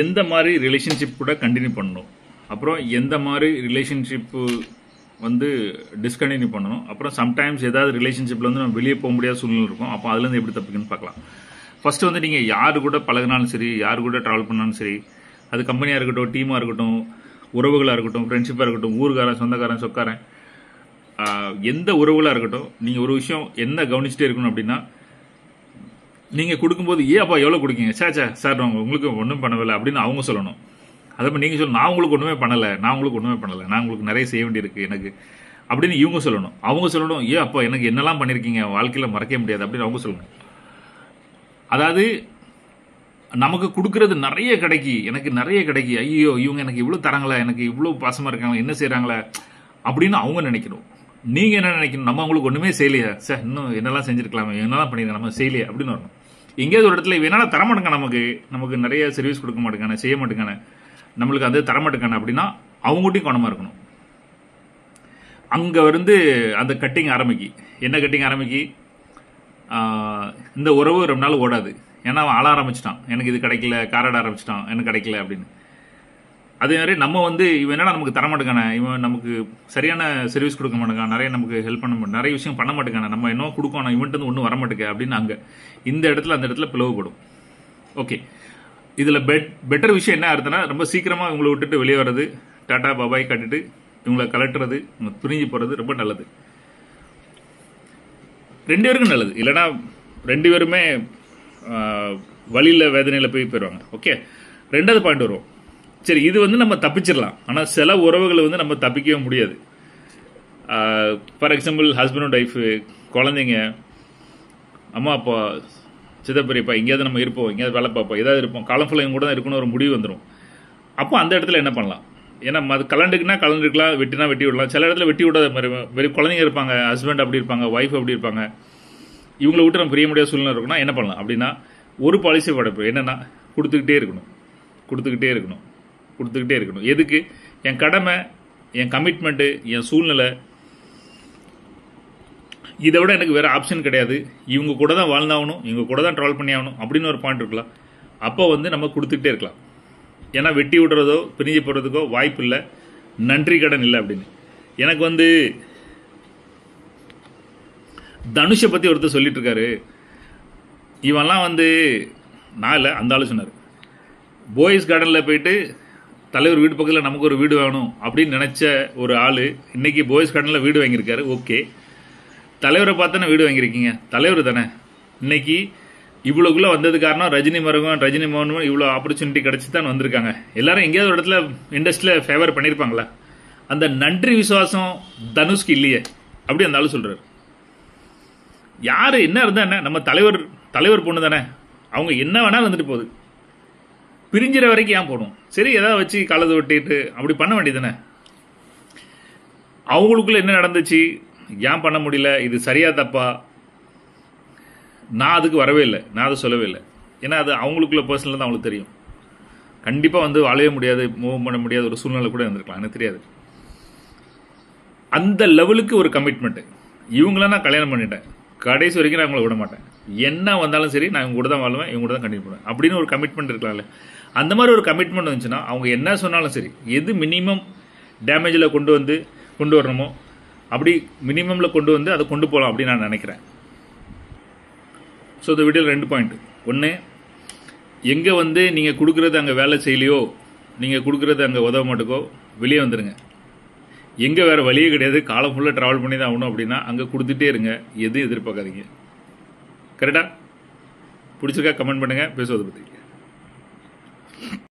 எந்த மாதிரி ரிலேஷன்ஷிப் கூட கண்டினியூ பண்ணணும், அப்புறம் எந்த மாதிரி ரிலேஷன்ஷிப்பு வந்து டிஸ்கண்டினியூ பண்ணணும், அப்புறம் சம்டைம்ஸ் ஏதாவது ரிலேஷன்ஷிப்பில் வந்து நம்ம வெளியே போக முடியாத சூழ்நிலை இருக்கும். அப்போ அதுலேருந்து எப்படி தப்பிக்கணும்னு பார்க்கலாம். ஃபர்ஸ்ட் வந்து நீங்கள் யாரு கூட பழகினாலும் சரி, யாரு கூட ட்ராவல் பண்ணாலும் சரி, அது கம்பெனியாக இருக்கட்டும், டீமாக இருக்கட்டும், உறவுகளாக இருக்கட்டும், ஃப்ரெண்ட்ஷிப்பாக இருக்கட்டும், ஊருக்காரன், சொந்தக்காரன், சொக்காரன், எந்த உறவுகளாக இருக்கட்டும், நீங்கள் ஒரு விஷயம் என்ன கவனிச்சுட்டே இருக்கணும் அப்படின்னா, நீங்கள் கொடுக்கும்போது அப்பா எவ்வளோ கொடுக்கீங்க, சார் நான் உங்களுக்கு ஒன்றும் பண்ணவில்லை அப்படின்னு அவங்க சொல்லணும். அதே மாதிரி நீங்கள் சொல்லணும், நான் உங்களுக்கு ஒன்றுமே பண்ணலை, நான் உங்களுக்கு நிறைய செய்ய வேண்டியிருக்கு எனக்கு அப்படின்னு இவங்க சொல்லணும். அவங்க சொல்லணும், அப்பா எனக்கு என்னெல்லாம் பண்ணியிருக்கீங்க, வாழ்க்கையில் மறக்க முடியாது அப்படின்னு அவங்க சொல்லணும். அதாவது நமக்கு கொடுக்கறது நிறைய கிடைக்கி, எனக்கு நிறைய கிடைக்கி, ஐயோ இவங்க எனக்கு இவ்வளோ தராங்களா, எனக்கு இவ்வளோ பாசமாக இருக்காங்களா, என்ன செய்கிறாங்களா அப்படின்னு அவங்க நினைக்கணும். நீங்கள் என்ன நினைக்கணும், நம்ம அவங்களுக்கு ஒன்றுமே செய்யலையா, சார் இன்னும் என்னெல்லாம் செஞ்சுருக்கலாமே, என்னெல்லாம் பண்ணியிருக்கேன், நம்ம செய்யலையே அப்படின்னு வரணும். எங்கேயாவது ஒரு இடத்துல வேணாலும் தரமாட்டேங்க, நமக்கு நிறைய சர்வீஸ் கொடுக்க மாட்டேங்கானே, செய்ய மாட்டேங்கானே, நம்மளுக்கு அது தரமாட்டேங்கானே அப்படின்னா அவங்ககிட்டையும் கவனமாக இருக்கணும். அங்கே வந்து அந்த கட்டிங் ஆரம்பிக்கி, என்ன கட்டிங் ஆரம்பிக்கி, இந்த உறவு ரொம்ப நாள் ஓடாது. ஏன்னா அவன் ஆள ஆரம்பிச்சிட்டான், எனக்கு இது கிடைக்கல, காராட ஆரம்பிச்சிட்டான், எனக்கு கிடைக்கல அப்படின்னு. அதே மாதிரி நம்ம வந்து இவன் என்னடா நமக்கு தரமாட்டேங்கானே, இவன் நமக்கு சரியான சர்வீஸ் கொடுக்க மாட்டேங்கான், நிறைய நமக்கு ஹெல்ப் பண்ண மாட்டேன், நிறைய விஷயம் பண்ண மாட்டேங்கானே, நம்ம என்ன கொடுக்கணும், இவன்ட்டு வந்து ஒன்றும் வர மாட்டேங்க அப்படின்னு அங்கே இந்த இடத்துல அந்த இடத்துல பிளவுபடும். ஓகே, இதில் பெட்டர் விஷயம் என்ன ஆகுதுன்னா, ரொம்ப சீக்கிரமாக இவங்களை விட்டுட்டு வெளியே வர்றது, டாட்டா பாபாய் கட்டிட்டு இவங்களை கலட்டுறது, பிரிஞ்சு போகிறது ரொம்ப நல்லது. 2 பேருக்கும் நல்லது. இல்லைனா 2 பேருமே வழியில் வேதனையில் போயிடுவாங்க. ஓகே, 2வது பாயிண்ட் வரும். சரி, இது வந்து நம்ம தப்பிச்சிடலாம். ஆனால் சில உறவுகளை வந்து நம்ம தப்பிக்கவே முடியாது. For example husband and wife, குழந்தைங்க, அம்மா அப்பா, சிதப்பெரியப்பா, எங்கேயாவது நம்ம இருப்போம், எங்கேயாவது வேலை பார்ப்போம், ஏதாவது இருப்போம், காலம் ஃபுல்லாக இவங்க கூட தான் இருக்கணும் ஒரு முடிவு வந்துடும். அப்போ அந்த இடத்துல என்ன பண்ணலாம்? ஏன்னா அது கலண்டுக்கலாம், வெட்டினா வெட்டி விடலாம். சில இடத்துல வெட்டி விடாத மாதிரி வெறும் குழந்தைங்க இருப்பாங்க, ஹஸ்பண்ட் அப்படி இருப்பாங்க, ஒய்ஃப் அப்படி இருப்பாங்க, இவங்களை விட்டு நம்ம பிரிய முடியாத சூழ்நிலை இருக்குன்னா என்ன பண்ணலாம் அப்படின்னா, ஒரு பாலிசி படைப்பு என்னன்னா, கொடுத்துக்கிட்டே இருக்கணும். எதுக்கு? என் கடமை, என் கமிட்மெண்ட்டு, என் சூழ்நிலை, இதை விட எனக்கு வேற ஆப்ஷன் கிடையாது, இவங்க கூட தான் வாழ்ந்தாகணும், இவங்க கூட தான் ட்ராவல் பண்ணி ஆகணும் அப்படின்னு ஒரு பாயிண்ட் இருக்கலாம். அப்போ வந்து நம்ம கொடுத்துக்கிட்டே இருக்கலாம். ஏன்னா வெட்டி விடுறதோ பிரிஞ்சு போடுறதுக்கோ வாய்ப்பு இல்லை, நன்றி கடன் இல்லை அப்படின்னு. எனக்கு வந்து தனுஷை பற்றி ஒருத்தர் சொல்லிட்டு இருக்காரு. இவெல்லாம் வந்து நான் இல்லை, அந்த ஆளு சொன்னார், போய்ஸ் கார்டனில் போயிட்டு தலைவர் வீடு பக்கத்தில் நமக்கு ஒரு வீடு வேணும் அப்படின்னு நினச்ச ஒரு ஆள் இன்னைக்கு போய்ஸ் கார்டனில் வீடு வாங்கியிருக்காரு. ஓகே, தலைவரை பார்த்தானே வீடு வாங்கியிருக்கீங்க, தலைவர் தானே. இன்னைக்கு இவ்வளோக்குள்ளே வந்தது காரணம் ரஜினி மோகனும் இவ்வளோ ஆப்பர்ச்சுனிட்டி கிடச்சி தான் வந்திருக்காங்க. எல்லாரும் எங்கேயாவது ஒரு இடத்துல இண்டஸ்ட்ரியில் ஃபேவர் பண்ணியிருப்பாங்களா? அந்த நன்றி விசுவாசம் தனுஷ்க்கு இல்லையே அப்படி அந்த ஆளு சொல்கிறார். யார் என்ன இருந்தால் என்ன, நம்ம தலைவர் பொண்ணு தானே, அவங்க என்ன வேணாலும் வந்துட்டு போகுது, பிரிஞ்சிற வரைக்கும் ஏன் போகணும்? சரி, ஏதாவது வச்சு காலத்தை ஒட்டிட்டு அப்படி பண்ண வேண்டியதுதானே. அவங்களுக்குள்ள என்ன நடந்துச்சு, ஏன் பண்ண முடியல, இது சரியா தப்பா, நான் அதுக்கு வரவே இல்லை, நான் அதை சொல்லவே இல்லை. ஏன்னா அது அவங்களுக்குள்ள பர்சனல் தான் அவங்களுக்கு தெரியும். கண்டிப்பாக வந்து வாழவே முடியாது, மூவ் பண்ண முடியாத ஒரு சூழ்நிலை கூட இருந்திருக்கலாம், எனக்கு தெரியாது. அந்த லெவலுக்கு ஒரு கமிட்மெண்ட். இவங்கள நான் கல்யாணம் பண்ணிட்டேன், கடைசி வரைக்கும் நான் அவங்கள விட மாட்டேன், என்ன வந்தாலும் சரி நான் இவங்க கூட தான் வாழ்வேன், இவங்க கூட தான் கண்டினியூ பண்ணுவேன் அப்படின்னு ஒரு கமிட்மெண்ட் இருக்கலாம்ல. அந்த மாதிரி ஒரு கமிட்மெண்ட் வந்துச்சுன்னா அவங்க என்ன சொன்னாலும் சரி, எது மினிமம் டேமேஜில் கொண்டு வரணுமோ அப்படி மினிமமில் கொண்டு வந்து அதை கொண்டு போகலாம் அப்படின்னு நான் நினைக்கிறேன். ஸோ இந்த வீடியோவில் 2 பாயிண்ட். ஒன்று, எங்கே வந்து நீங்கள் கொடுக்குறது அங்கே வேலை செய்யலையோ, நீங்கள் கொடுக்குறது அங்கே உதவ மாட்டுக்கோ, வெளியே வந்துடுங்க. எங்கே வேறு வழியே கிடையாது, காலம் ஃபுல்லாக ட்ராவல் பண்ணி தான் ஆகணும் அப்படின்னா அங்கே கொடுத்துட்டே இருங்க, எதுவும் எதிர்பார்க்காதீங்க. கரெக்டாக? பிடிச்சிருக்கா? கமெண்ட் பண்ணுங்கள், பேசுவதை பற்றி.